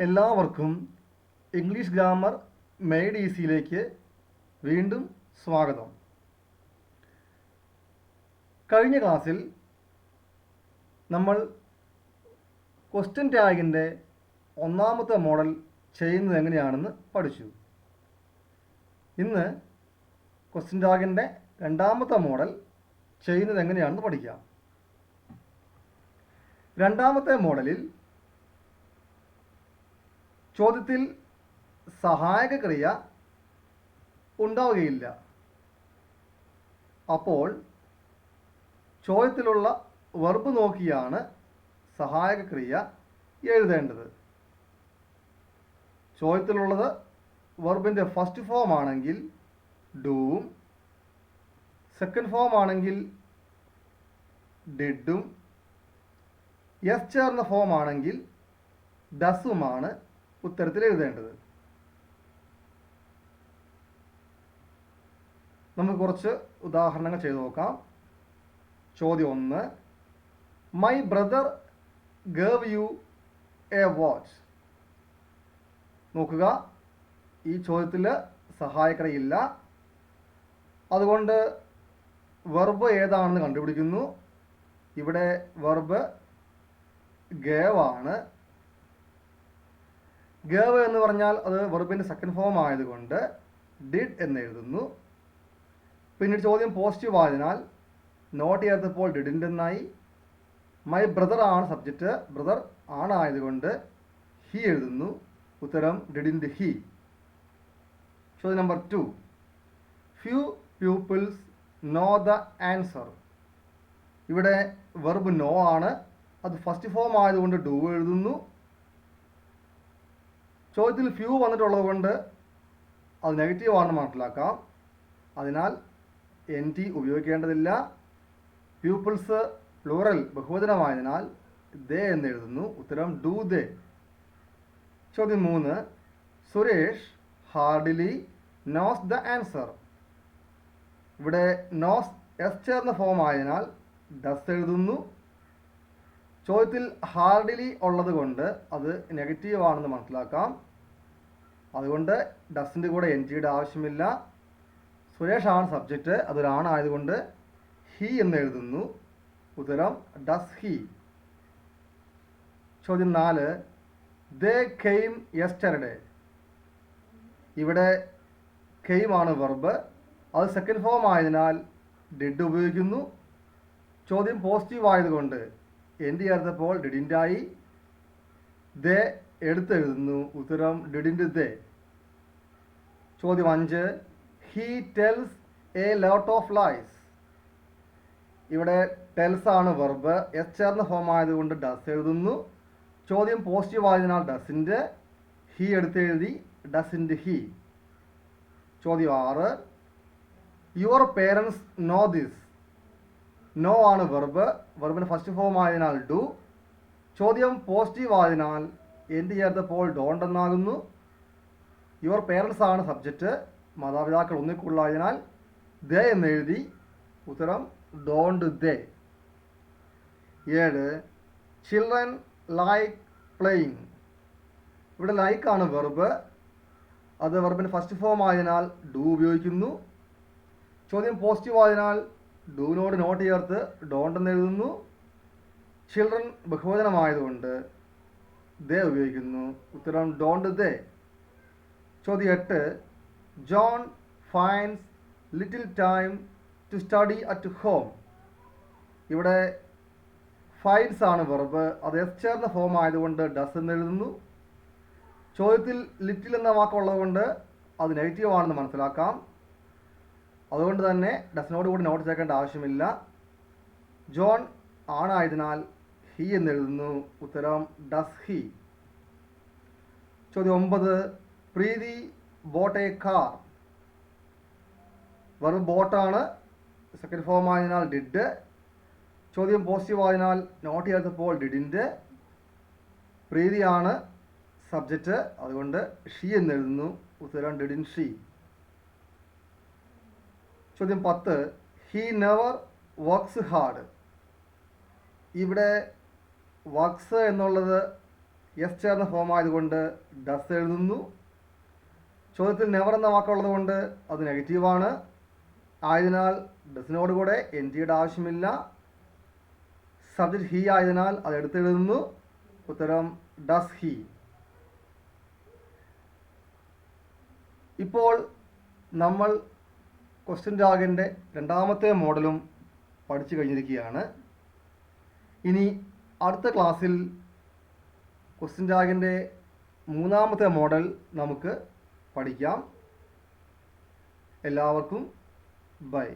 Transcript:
എല്ലാവർക്കും English grammar made ഈസിയിലേക്ക് വീണ്ടും സ്വാഗതം. കഴിഞ്ഞ ക്ലാസ്സിൽ നമ്മൾ ക്വസ്റ്റ്യൻ ടാഗിൻ്റെ ഒന്നാമത്തെ മോഡൽ ചെയ്യുന്നത് എങ്ങനെയാണെന്ന് പഠിച്ചു. ഇന്ന് ക്വസ്റ്റ്യൻ ടാഗിൻ്റെ രണ്ടാമത്തെ മോഡൽ ചെയ്യുന്നത് എങ്ങനെയാണെന്ന് പഠിക്കാം. രണ്ടാമത്തെ മോഡലിൽ ചോദ്യത്തിൽ സഹായക ക്രിയ ഉണ്ടാവുകയില്ല. അപ്പോൾ ചോദ്യത്തിലുള്ള വെർബ് നോക്കിയാണ് സഹായക ക്രിയ എഴുതേണ്ടത്. ചോദ്യത്തിലുള്ളത് വെർബിൻ്റെ ഫസ്റ്റ് ഫോം ആണെങ്കിൽ ഡൂവും, സെക്കൻഡ് ഫോം ആണെങ്കിൽ ഡിഡും, എസ് ചേർന്ന ഫോം ആണെങ്കിൽ ഡസുമാണ് ഉത്തരത്തിൽ എഴുതേണ്ടത്. നമുക്ക് കുറച്ച് ഉദാഹരണങ്ങൾ ചെയ്തു നോക്കാം. ചോദ്യം 1, my brother gave you A watch. നോക്കുക, ഈ ചോദ്യത്തിൽ സഹായക്രിയയില്ല. അതുകൊണ്ട് വെർബ് ഏതാണെന്ന് കണ്ടുപിടിക്കുന്നു. ഇവിടെ വെർബ് ഗേവ് ആണ്. ഗേവ് എന്ന് പറഞ്ഞാൽ അത് വെർബിൻ്റെ സെക്കൻഡ് ഫോം ആയതുകൊണ്ട് ഡിഡ് എന്ന് എഴുതുന്നു. പിന്നീട് ചോദ്യം പോസിറ്റീവ് ആയതിനാൽ നോട്ട് ചേർത്തപ്പോൾ ഡിഡിൻ്റെ എന്നായി. മൈ ബ്രദർ ആണ് സബ്ജക്റ്റ്, ബ്രദർ ആണായതുകൊണ്ട് ഹി എഴുതുന്നു. ഉത്തരം ഡിഡിൻ്റെ ഹി. ചോദ്യം number 2, few peoples know the answer. ഇവിടെ വെർബ് നോ ആണ്, അത് ഫസ്റ്റ് ഫോം ആയതുകൊണ്ട് ഡു എഴുതുന്നു. ചോദ്യത്തിൽ ഫ്യൂ വന്നിട്ടുള്ളത് കൊണ്ട് അത് നെഗറ്റീവ് ആണെന്ന് മനസ്സിലാക്കാം. അതിനാൽ NT ഉപയോഗിക്കേണ്ടതില്ല. പീപ്പിൾസ് പ്ലൂറൽ ബഹുവചനമായതിനാൽ ദേ എന്ന് എഴുതുന്നു. ഉത്തരം ഡു ദേ. ചോദ്യം 3, സുരേഷ് ഹാർഡിലി നോസ് ദ ആൻസർ. ഇവിടെ നോസ് എസ് ചേർന്ന ഫോം ആയതിനാൽ ഡസ് എഴുതുന്നു. ചോദ്യത്തിൽ ഹാർഡിലി ഉള്ളത് കൊണ്ട് അത് നെഗറ്റീവ് ആണെന്ന് മനസ്സിലാക്കാം. അതുകൊണ്ട് ഡസിൻ്റെ കൂടെ NTയുടെ ആവശ്യമില്ല. സുരേഷ് ആണ് സബ്ജക്റ്റ്, അതൊരാണായതുകൊണ്ട് ഹി എന്ന് എഴുതുന്നു. ഉത്തരം ഡസ് ഹി. ചോദ്യം 4, ദേ കെയിം യെസ്റ്റർഡേ. ഇവിടെ കെയിം ആണ് വെർബ്, അത് സെക്കൻഡ് ഫോം ആയതിനാൽ ഡിഡ് ഉപയോഗിക്കുന്നു. ചോദ്യം പോസിറ്റീവ് ആയതുകൊണ്ട് NT ചേർത്തപ്പോൾ ഡിഡിൻ്റായി. ദേ എടുത്തെഴുതുന്നു. ഉത്തരം ഡിഡിൻ്റെ ദേ. ചോദ്യം 5, he tells a lot of lies. ഇവിടെ ടെൽസ് ആണ് വെർബ്, എസ് ചേർന്ന ഫോം ആയതുകൊണ്ട് ഡസ് എഴുതുന്നു. ചോദ്യം പോസിറ്റീവ് ആയതിനാൽ ഡസിൻ്റെ, ഹി എടുത്തെഴുതി. ഡസിൻ്റെ ഹി. ചോദ്യം 6, your parents know this. Know ആണ് വെർബ്, വെർബിന് ഫസ്റ്റ് ഫോം ആയതിനാൽ ഡു. ചോദ്യം പോസിറ്റീവ് ആയതിനാൽ NT ചേർത്തപ്പോൾ ഡോണ്ട് എന്നാകുന്നു. യുവർ പേരൻസ് ആണ് സബ്ജക്റ്റ്, മാതാപിതാക്കൾ ഒന്നിക്കുള്ളതിനാൽ ദേ എന്ന് എഴുതി. ഉത്തരം don't they. 7, children like playing. ഇവിടെ ലൈക്ക് ആണ് വെർബ്, അത് വെർബിന് ഫസ്റ്റ് ഫോം ആയതിനാൽ ഡു ഉപയോഗിക്കുന്നു. ചോദ്യം പോസിറ്റീവ് ആയതിനാൽ ഡൂനോട് നോട്ട് ചേർത്ത് ഡോണ്ട് എന്ന് എഴുതുന്നു. ചിൽഡ്രൻ ബഹുവചനമായതുകൊണ്ട് ദേ ഉപയോഗിക്കുന്നു. ഉത്തരം ഡോണ്ട് ദേ. ചോദ്യം 8, John finds little time to study at home. ഇവിടെ ഫൈൻഡ്സ് ആണ് വെർബ്, അത് എസ് ചേർന്ന ഫോം ആയതുകൊണ്ട് ഡസ് എന്ന് എഴുതുന്നു. ചോദ്യത്തിൽ ലിറ്റിൽ എന്ന വാക്കുള്ളത് കൊണ്ട് അത് നെഗറ്റീവ് ആണെന്ന് മനസ്സിലാക്കാം. അതുകൊണ്ട് തന്നെ ഡസിനോട് കൂടി നോട്ട് ചേർക്കേണ്ട ആവശ്യമില്ല. ജോൺ ആണായതിനാൽ ഹി എന്ന് എഴുതുന്നു. ഉത്തരം ഡസ് ഹി. ചോദ്യം 9, പ്രീതി ബോട്ട് എ കാർ. വെറും ബോട്ടാണ്, സെക്കൻഡ് ഫോം ആയതിനാൽ ഡിഡ്. ചോദ്യം പോസിറ്റീവ് ആയതിനാൽ നോട്ട് ചേർത്തപ്പോൾ ഡിഡിൻ്റെ. പ്രീതിയാണ് സബ്ജക്റ്റ്, അതുകൊണ്ട് ഷീ എന്ന് എഴുതുന്നു. ഉത്തരം ഡിഡിൻ ഷീ. ചോദ്യം 10, ഹി നെവർ വർക്ക്സ് ഹാർഡ്. ഇവിടെ വർക്ക്സ് എന്നുള്ളത് എസ് ചേർന്ന ഫോം ആയതുകൊണ്ട് ഡസ് എഴുതുന്നു. ചോദ്യത്തിൽ നെവർ എന്ന വാക്കുള്ളത് കൊണ്ട് അത് നെഗറ്റീവാണ്. ആയതിനാൽ ഡസിനോട് കൂടെ എൻ ജിയുടെ ആവശ്യമില്ല. സബ്ജക്റ്റ് ഹി ആയതിനാൽ അത് എടുത്തെഴുതുന്നു. ഉത്തരം ഡസ് ഹി. ഇപ്പോൾ നമ്മൾ ക്വസ്റ്റ്യൻ ടാഗിൻ്റെ രണ്ടാമത്തെ മോഡലും പഠിച്ചു കഴിഞ്ഞിരിക്കുകയാണ്. ഇനി അടുത്ത ക്ലാസ്സിൽ ക്വസ്റ്റ്യൻ ടാഗിൻ്റെ മൂന്നാമത്തെ മോഡൽ നമുക്ക് പഠിക്കാം. എല്ലാവർക്കും ബൈ.